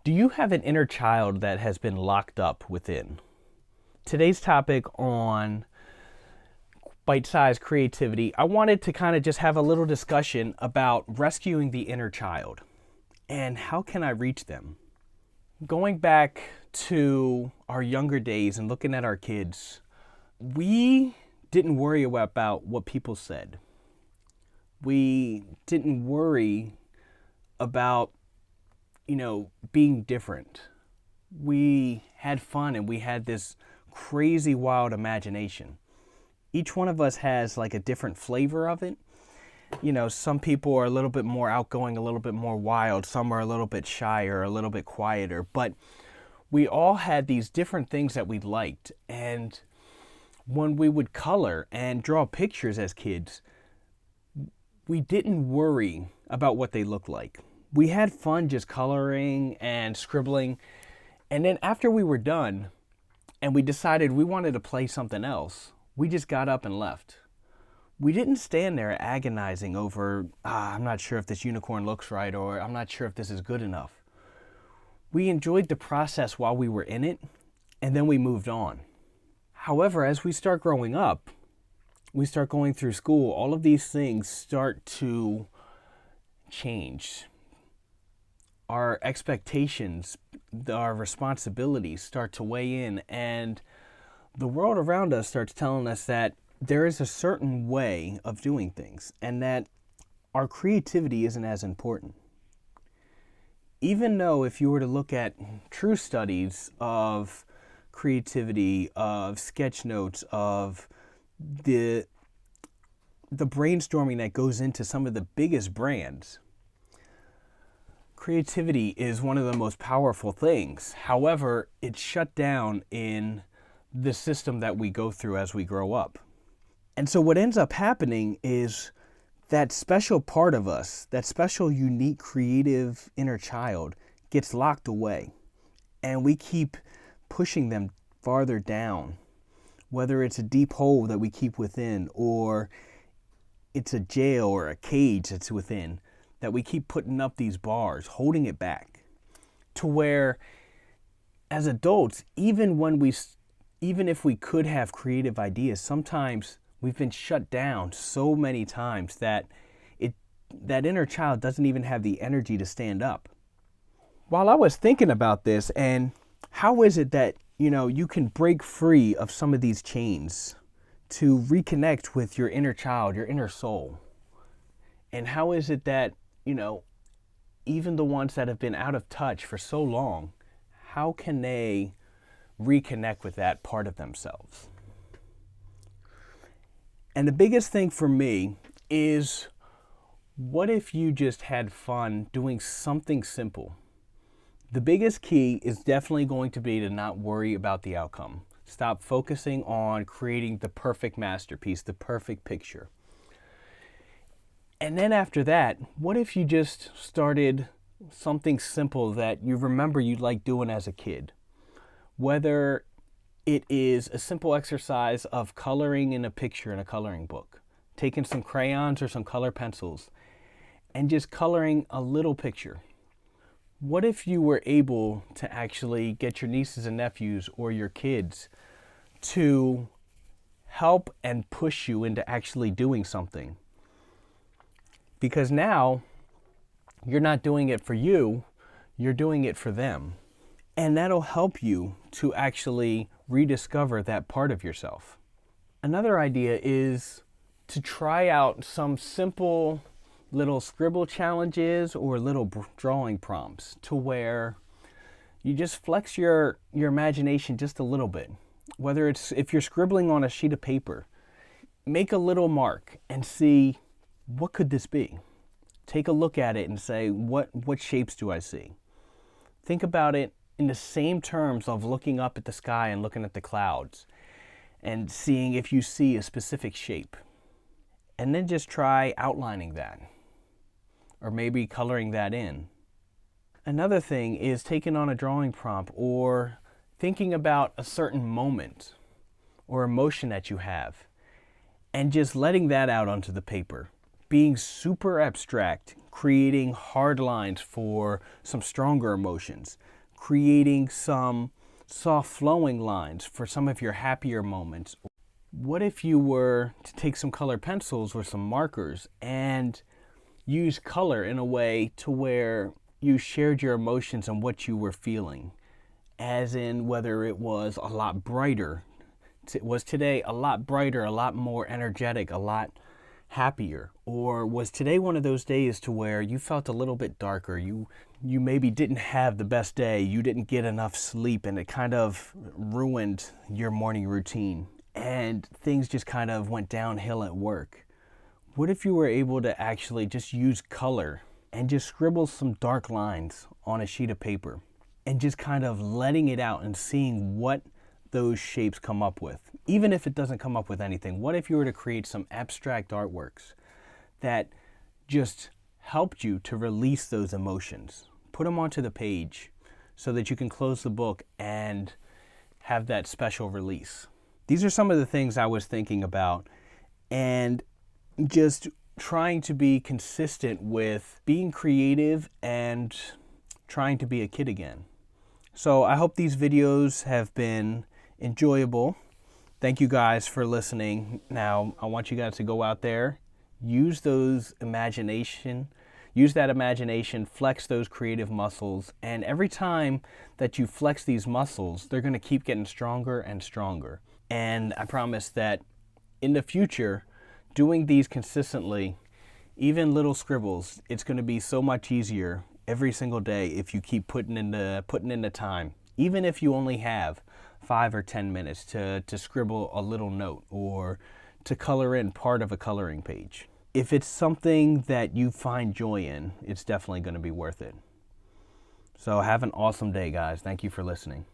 Do you have an inner child that has been locked up within? Today's topic on bite-sized creativity, I wanted to kind of just have a little discussion about rescuing the inner child and how can I reach them? Going back to our younger days and looking at our kids, we didn't worry about what people said. We didn't worry about, being different. We had fun and we had this crazy wild imagination. Each one of us has like a different flavor of it. Some people are a little bit more outgoing, a little bit more wild. Some are a little bit shyer, a little bit quieter. But we all had these different things that we liked. And when we would color and draw pictures as kids, we didn't worry about what they looked like. We had fun just coloring and scribbling. And then after we were done and we decided we wanted to play something else, we just got up and left. We didn't stand there agonizing over, I'm not sure if this unicorn looks right, or I'm not sure if this is good enough. We enjoyed the process while we were in it, and then we moved on. However, as we start growing up, we start going through school, all of these things start to change. Our expectations, our responsibilities start to weigh in, and the world around us starts telling us that there is a certain way of doing things and that our creativity isn't as important. Even though if you were to look at true studies of creativity, of sketch notes, of the brainstorming that goes into some of the biggest brands, creativity is one of the most powerful things. However, it's shut down in the system that we go through as we grow up. And so what ends up happening is that special part of us, that special, unique, creative inner child gets locked away. And we keep pushing them farther down, whether it's a deep hole that we keep within, or it's a jail or a cage that's within, that we keep putting up these bars, holding it back, to where as adults, even if we could have creative ideas, sometimes we've been shut down so many times that that inner child doesn't even have the energy to stand up. While I was thinking about this, and how is it that you can break free of some of these chains to reconnect with your inner child, your inner soul, and how is it that even the ones that have been out of touch for so long, how can they reconnect with that part of themselves? And the biggest thing for me is, what if you just had fun doing something simple? The biggest key is definitely going to be to not worry about the outcome. Stop focusing on creating the perfect masterpiece, the perfect picture. And then after that, what if you just started something simple that you remember you liked doing as a kid? Whether it is a simple exercise of coloring in a picture in a coloring book, taking some crayons or some color pencils, and just coloring a little picture. What if you were able to actually get your nieces and nephews or your kids to help and push you into actually doing something? Because now you're not doing it for you, you're doing it for them. And that'll help you to actually rediscover that part of yourself. Another idea is to try out some simple little scribble challenges or little drawing prompts to where you just flex your imagination just a little bit. Whether it's if you're scribbling on a sheet of paper, make a little mark and see, what could this be? Take a look at it and say, what shapes do I see? Think about it in the same terms of looking up at the sky and looking at the clouds and seeing if you see a specific shape. And then just try outlining that, or maybe coloring that in. Another thing is taking on a drawing prompt or thinking about a certain moment or emotion that you have and just letting that out onto the paper. Being super abstract, creating hard lines for some stronger emotions, creating some soft flowing lines for some of your happier moments. What if you were to take some colored pencils or some markers and use color in a way to where you shared your emotions and what you were feeling, as in whether it was a lot brighter, was today a lot brighter, a lot more energetic, a lot happier, or was today one of those days to where you felt a little bit darker, you maybe didn't have the best day, you didn't get enough sleep, and it kind of ruined your morning routine and things just kind of went downhill at work. What if you were able to actually just use color and just scribble some dark lines on a sheet of paper and just kind of letting it out and seeing what those shapes come up with? Even if it doesn't come up with anything, what if you were to create some abstract artworks that just helped you to release those emotions? Put them onto the page so that you can close the book and have that special release. These are some of the things I was thinking about, and just trying to be consistent with being creative and trying to be a kid again. So I hope these videos have been enjoyable. Thank you guys for listening. Now I want you guys to go out there, use that imagination, flex those creative muscles, and every time that you flex these muscles, they're going to keep getting stronger and stronger. And I promise that in the future, doing these consistently, even little scribbles, it's going to be so much easier every single day if you keep putting in the time. Even if you only have 5 or 10 minutes to scribble a little note or to color in part of a coloring page. If it's something that you find joy in, it's definitely going to be worth it. So have an awesome day, guys. Thank you for listening.